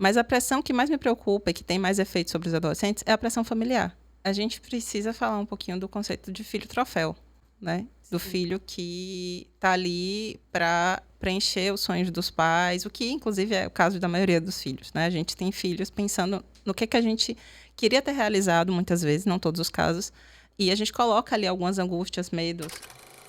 Mas a pressão que mais me preocupa e que tem mais efeito sobre os adolescentes é a pressão familiar. A gente precisa falar um pouquinho do conceito de filho troféu, né? Do filho que está ali para preencher os sonhos dos pais, o que, inclusive, é o caso da maioria dos filhos, né? A gente tem filhos pensando no que a gente queria ter realizado, muitas vezes, não todos os casos, e a gente coloca ali algumas angústias, medos.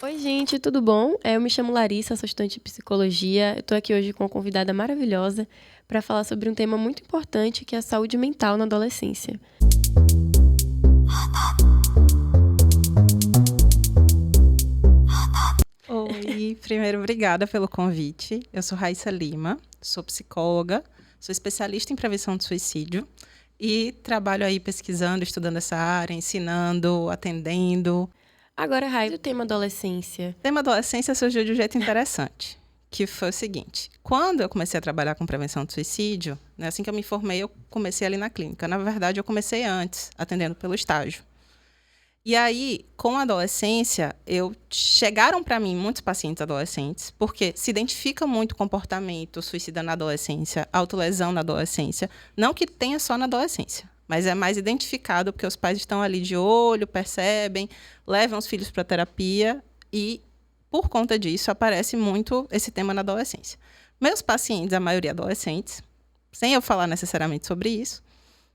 Oi, gente, tudo bom? Eu me chamo Larissa, sou estudante de psicologia. Eu estou aqui hoje com uma convidada maravilhosa para falar sobre um tema muito importante, que é a saúde mental na adolescência. Oi, primeiro, obrigada pelo convite. Eu sou Raíssa Lima, sou psicóloga, sou especialista em prevenção de suicídio e trabalho aí pesquisando, estudando essa área, ensinando, atendendo. Agora, Raíssa, o tema adolescência. O tema adolescência surgiu de um jeito interessante, que foi o seguinte. Quando eu comecei a trabalhar com prevenção de suicídio, né, assim que eu me formei, eu comecei ali na clínica. Na verdade, eu comecei antes, atendendo pelo estágio. E aí, com a adolescência, chegaram para mim muitos pacientes adolescentes, porque se identifica muito comportamento suicida na adolescência, autolesão na adolescência, não que tenha só na adolescência, mas é mais identificado porque os pais estão ali de olho, percebem, levam os filhos para terapia e, por conta disso, aparece muito esse tema na adolescência. Meus pacientes, a maioria adolescentes, sem eu falar necessariamente sobre isso,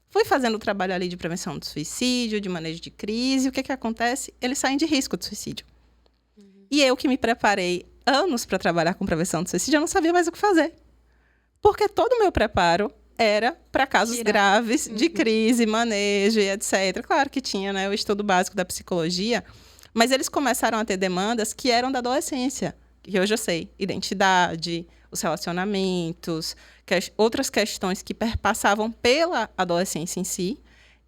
fui fazendo o trabalho ali de prevenção do suicídio, de manejo de crise. O que acontece? Eles saem de risco de suicídio. E eu que me preparei anos para trabalhar com prevenção do suicídio, eu não sabia mais o que fazer. Porque todo o meu preparo era para casos graves de crise, manejo e etc. Claro que tinha, né, o estudo básico da psicologia, mas eles começaram a ter demandas que eram da adolescência. Que hoje eu sei, identidade, os relacionamentos, outras questões que perpassavam pela adolescência em si.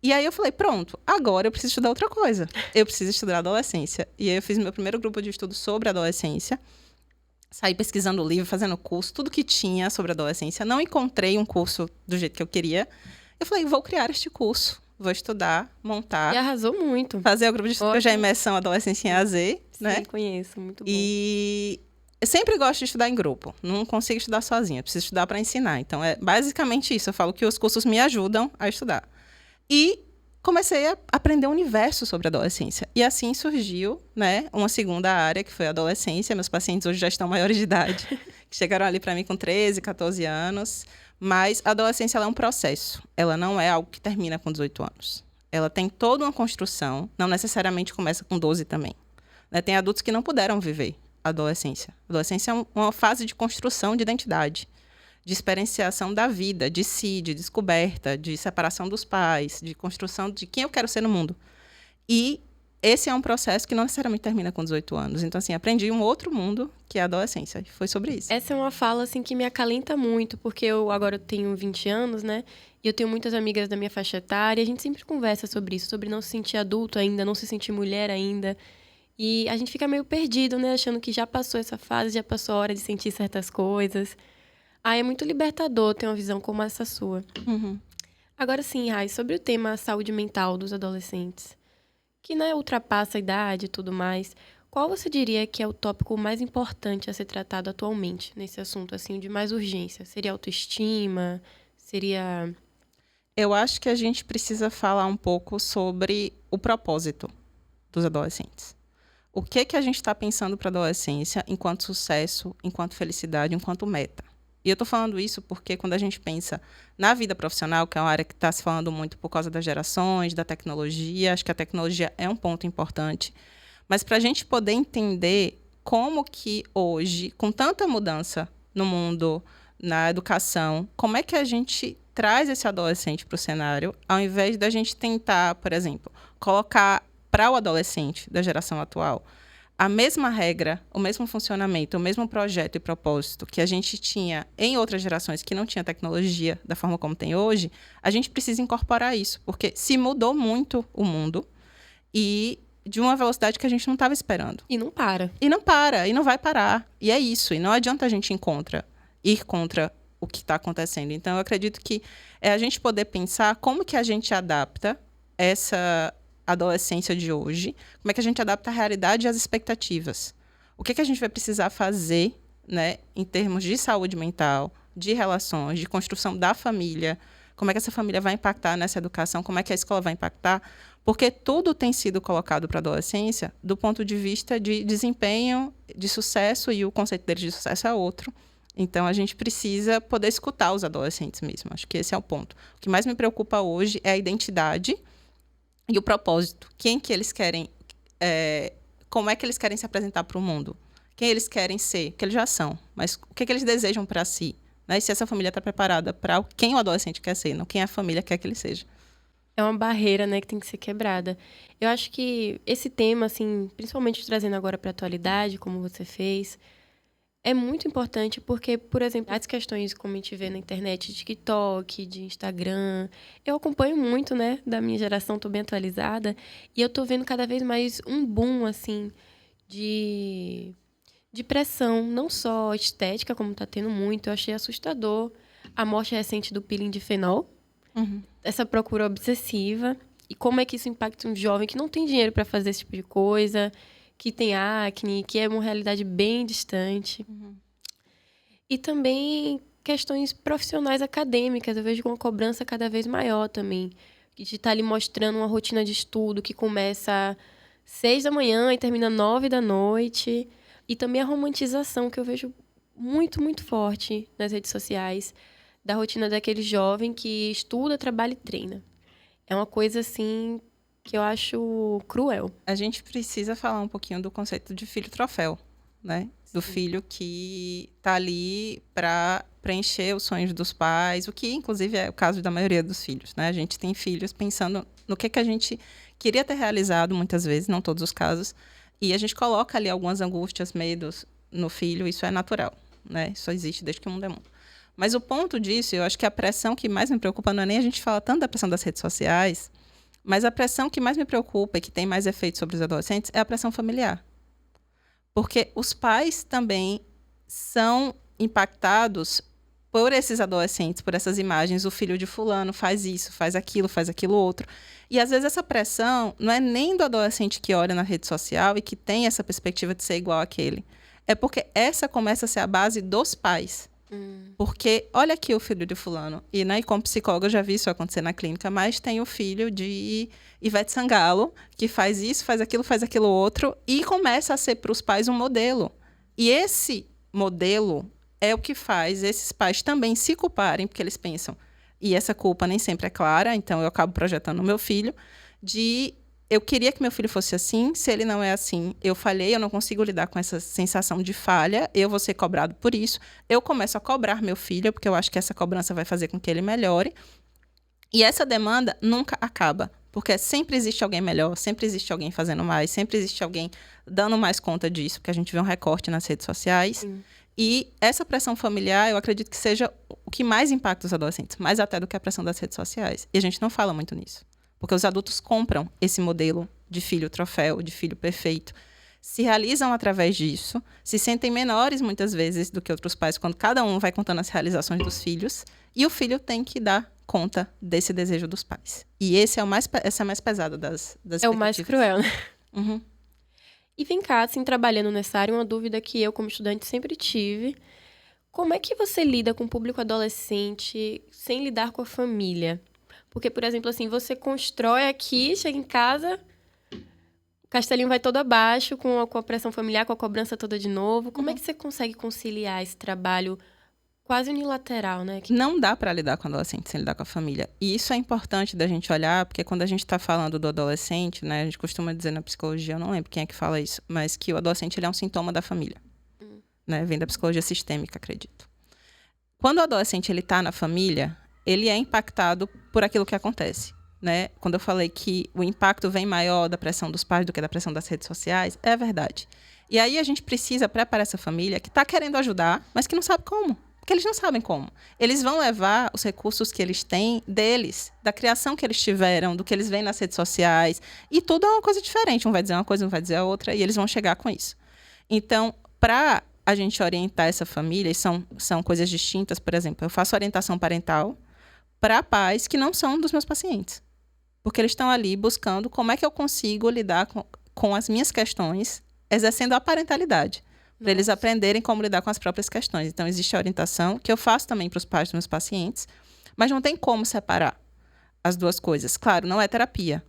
E aí eu falei, pronto, agora eu preciso estudar outra coisa. Eu preciso estudar adolescência. E aí eu fiz meu primeiro grupo de estudo sobre adolescência. Saí pesquisando livro, fazendo curso, tudo que tinha sobre adolescência. Não encontrei um curso do jeito que eu queria. Eu falei, vou criar este curso. Vou estudar, montar. E arrasou muito. Fazer o grupo de estudo, que já é imersão adolescência em AZ, né? Sim, conheço, muito bom. E eu sempre gosto de estudar em grupo. Não consigo estudar sozinha. Preciso estudar para ensinar. Então, é basicamente isso. Eu falo que os cursos me ajudam a estudar. E comecei a aprender um universo sobre a adolescência. E assim surgiu, né, uma segunda área, que foi a adolescência. Meus pacientes hoje já estão maiores de idade. Que chegaram ali para mim com 13, 14 anos. Mas a adolescência ela é um processo. Ela não é algo que termina com 18 anos. Ela tem toda uma construção. Não necessariamente começa com 12 também. Né? Tem adultos que não puderam viver a adolescência. A adolescência é uma fase de construção de identidade, de experienciação da vida, de si, de descoberta, de separação dos pais, de construção de quem eu quero ser no mundo. E esse é um processo que não necessariamente termina com 18 anos. Então, assim, aprendi um outro mundo, que é a adolescência. E foi sobre isso. Essa é uma fala, assim, que me acalenta muito, porque eu agora tenho 20 anos, né? E eu tenho muitas amigas da minha faixa etária, e a gente sempre conversa sobre isso, sobre não se sentir adulto ainda, não se sentir mulher ainda. E a gente fica meio perdido, né? Achando que já passou essa fase, já passou a hora de sentir certas coisas. É muito libertador ter uma visão como essa sua. Uhum. Agora sim, Rai, sobre o tema saúde mental dos adolescentes, que, né, ultrapassa a idade e tudo mais, qual você diria que é o tópico mais importante a ser tratado atualmente nesse assunto, assim, de mais urgência? Seria autoestima? Seria... Eu acho que a gente precisa falar um pouco sobre o propósito dos adolescentes. O que a gente está pensando para a adolescência enquanto sucesso, enquanto felicidade, enquanto meta? E eu estou falando isso porque quando a gente pensa na vida profissional, que é uma área que está se falando muito por causa das gerações, da tecnologia, acho que a tecnologia é um ponto importante. Mas para a gente poder entender como que hoje, com tanta mudança no mundo, na educação, como é que a gente traz esse adolescente para o cenário, ao invés da gente tentar, por exemplo, colocar para o adolescente da geração atual a mesma regra, o mesmo funcionamento, o mesmo projeto e propósito que a gente tinha em outras gerações que não tinha tecnologia da forma como tem hoje, a gente precisa incorporar isso, porque se mudou muito o mundo e de uma velocidade que a gente não estava esperando. E não para. E não para, e não vai parar. E é isso, e não adianta a gente ir contra o que está acontecendo. Então, eu acredito que é a gente poder pensar como que a gente adapta essa adolescência de hoje, como é que a gente adapta a realidade e as expectativas. O que a gente vai precisar fazer, né, em termos de saúde mental, de relações, de construção da família, como é que essa família vai impactar nessa educação, como é que a escola vai impactar, porque tudo tem sido colocado para a adolescência do ponto de vista de desempenho, de sucesso, e o conceito deles de sucesso é outro. Então, a gente precisa poder escutar os adolescentes mesmo. Acho que esse é o ponto. O que mais me preocupa hoje é a identidade e o propósito. Quem que eles querem... como é que eles querem se apresentar para o mundo? Quem eles querem ser? O que eles já são. Mas o que eles desejam para si? Né? E se essa família está preparada para quem o adolescente quer ser, não quem a família quer que ele seja. É uma barreira, né, que tem que ser quebrada. Eu acho que esse tema, assim, principalmente trazendo agora para a atualidade, como você fez, é muito importante porque, por exemplo, as questões como a gente vê na internet, de TikTok, de Instagram, eu acompanho muito, né, da minha geração, tô bem atualizada, e eu tô vendo cada vez mais um boom, assim, de pressão, não só estética, como tá tendo muito. Eu achei assustador a morte recente do peeling de fenol, essa procura obsessiva, e como é que isso impacta um jovem que não tem dinheiro para fazer esse tipo de coisa, que tem acne, que é uma realidade bem distante. E também questões profissionais acadêmicas. Eu vejo uma cobrança cada vez maior também, de estar ali mostrando uma rotina de estudo que começa às 6 da manhã e termina 9 da noite. E também a romantização, que eu vejo muito, muito forte nas redes sociais, da rotina daquele jovem que estuda, trabalha e treina. É uma coisa, assim, que eu acho cruel. A gente precisa falar um pouquinho do conceito de filho-troféu, né? Do filho que está ali para preencher os sonhos dos pais, o que, inclusive, é o caso da maioria dos filhos, né? A gente tem filhos pensando no que a gente queria ter realizado, muitas vezes, não todos os casos, e a gente coloca ali algumas angústias, medos no filho, isso é natural, né? Isso existe desde que o mundo é mundo. Mas o ponto disso, eu acho que a pressão que mais me preocupa não é nem a gente falar tanto da pressão das redes sociais, mas a pressão que mais me preocupa e que tem mais efeito sobre os adolescentes é a pressão familiar. Porque os pais também são impactados por esses adolescentes, por essas imagens. O filho de fulano faz isso, faz aquilo outro. E, às vezes, essa pressão não é nem do adolescente que olha na rede social e que tem essa perspectiva de ser igual àquele. É porque essa começa a ser a base dos pais. Porque, olha aqui o filho de fulano. E, né, como psicóloga, eu já vi isso acontecer na clínica, mas tem o filho de Ivete Sangalo, que faz isso, faz aquilo outro, e começa a ser para os pais um modelo. E esse modelo é o que faz esses pais também se culparem, porque eles pensam, e essa culpa nem sempre é clara, então eu acabo projetando no meu filho, de eu queria que meu filho fosse assim, se ele não é assim, eu falhei, eu não consigo lidar com essa sensação de falha, eu vou ser cobrado por isso, eu começo a cobrar meu filho, porque eu acho que essa cobrança vai fazer com que ele melhore, e essa demanda nunca acaba, porque sempre existe alguém melhor, sempre existe alguém fazendo mais, sempre existe alguém dando mais conta disso, porque a gente vê um recorte nas redes sociais. E essa pressão familiar, eu acredito que seja o que mais impacta os adolescentes, mais até do que a pressão das redes sociais. E a gente não fala muito nisso. Porque os adultos compram esse modelo de filho troféu, de filho perfeito, se realizam através disso, se sentem menores muitas vezes do que outros pais, quando cada um vai contando as realizações dos filhos, e o filho tem que dar conta desse desejo dos pais. E essa é a mais pesada das É o mais cruel, né? Uhum. E vem cá, assim, trabalhando nessa área, uma dúvida que eu, como estudante, sempre tive. Como é que você lida com o público adolescente sem lidar com a família? Porque, por exemplo, assim, você constrói aqui, chega em casa, o castelinho vai todo abaixo, com a pressão familiar, com a cobrança toda de novo. Como é que você consegue conciliar esse trabalho quase unilateral, né? Não dá para lidar com o adolescente sem lidar com a família. E isso é importante da gente olhar, porque quando a gente está falando do adolescente, né, a gente costuma dizer na psicologia, eu não lembro quem é que fala isso, mas que o adolescente ele é um sintoma da família. Né? Vem da psicologia sistêmica, acredito. Quando o adolescente ele está na família, ele é impactado por aquilo que acontece. Né? Quando eu falei que o impacto vem maior da pressão dos pais do que da pressão das redes sociais, é verdade. E aí a gente precisa preparar essa família que está querendo ajudar, mas que não sabe como. Porque eles não sabem como. Eles vão levar os recursos que eles têm deles, da criação que eles tiveram, do que eles veem nas redes sociais. E tudo é uma coisa diferente. Um vai dizer uma coisa, um vai dizer a outra, e eles vão chegar com isso. Então, para a gente orientar essa família, e são coisas distintas, por exemplo, eu faço orientação parental para pais que não são dos meus pacientes. Porque eles estão ali buscando como é que eu consigo lidar com as minhas questões, exercendo a parentalidade. para eles aprenderem como lidar com as próprias questões. Então, existe a orientação, que eu faço também para os pais dos meus pacientes, mas não tem como separar as duas coisas. Claro, não é terapia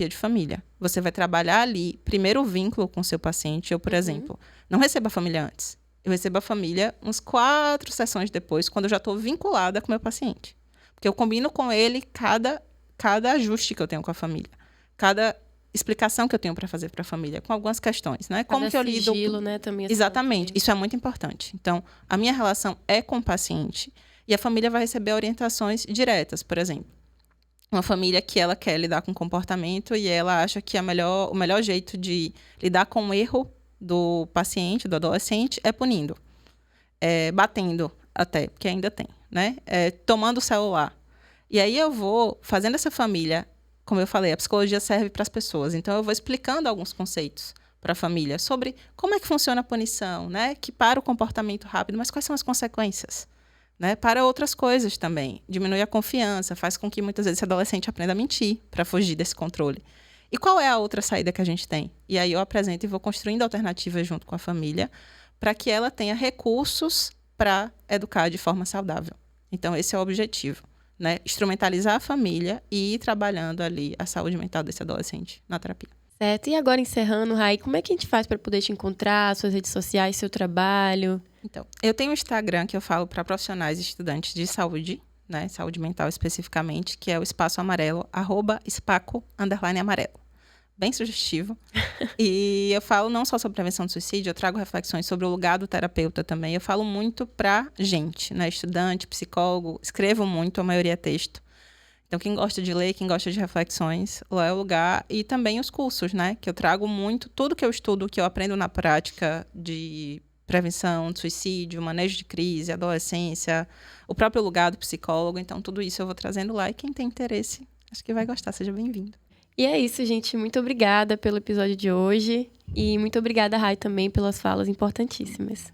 de família. Você vai trabalhar ali, primeiro o vínculo com o seu paciente. Eu, por exemplo, não recebo a família antes. Eu recebo a família uns 4 sessões depois, quando eu já estou vinculada com o meu paciente. Porque eu combino com ele cada ajuste que eu tenho com a família. Cada explicação que eu tenho para fazer para a família, com algumas questões, né? Como que eu lido... sigilo, né? Também Exatamente. Isso é muito importante. Então, a minha relação é com o paciente e a família vai receber orientações diretas, por exemplo. Uma família que ela quer lidar com comportamento e ela acha que o melhor jeito de lidar com o erro do paciente, do adolescente, é punindo. Batendo até, porque ainda tem, né? Tomando o celular. E aí eu vou fazendo essa família, como eu falei, a psicologia serve para as pessoas. Então, eu vou explicando alguns conceitos para a família sobre como é que funciona a punição, né? Que para o comportamento rápido, mas quais são as consequências? Né? Para outras coisas também. Diminui a confiança, faz com que muitas vezes esse adolescente aprenda a mentir para fugir desse controle. E qual é a outra saída que a gente tem? E aí eu apresento e vou construindo alternativas junto com a família para que ela tenha recursos para educar de forma saudável. Então, esse é o objetivo. Né? Instrumentalizar a família e ir trabalhando ali a saúde mental desse adolescente na terapia. Certo. E agora, encerrando, Rai, como é que a gente faz para poder te encontrar, suas redes sociais, seu trabalho? Então, eu tenho um Instagram que eu falo para profissionais e estudantes de saúde, né? Saúde mental especificamente, que é o Espaço Amarelo, @espaco_amarelo. Bem sugestivo. E eu falo não só sobre prevenção do suicídio, eu trago reflexões sobre o lugar do terapeuta também. Eu falo muito pra gente, né? Estudante, psicólogo, escrevo muito, a maioria é texto. Então, quem gosta de ler, quem gosta de reflexões, lá é o lugar. E também os cursos, né? Que eu trago muito, tudo que eu estudo, que eu aprendo na prática de prevenção do suicídio, manejo de crise, adolescência, o próprio lugar do psicólogo. Então, tudo isso eu vou trazendo lá. E quem tem interesse, acho que vai gostar. Seja bem-vindo. E é isso, gente. Muito obrigada pelo episódio de hoje. E muito obrigada, Rai, também pelas falas importantíssimas.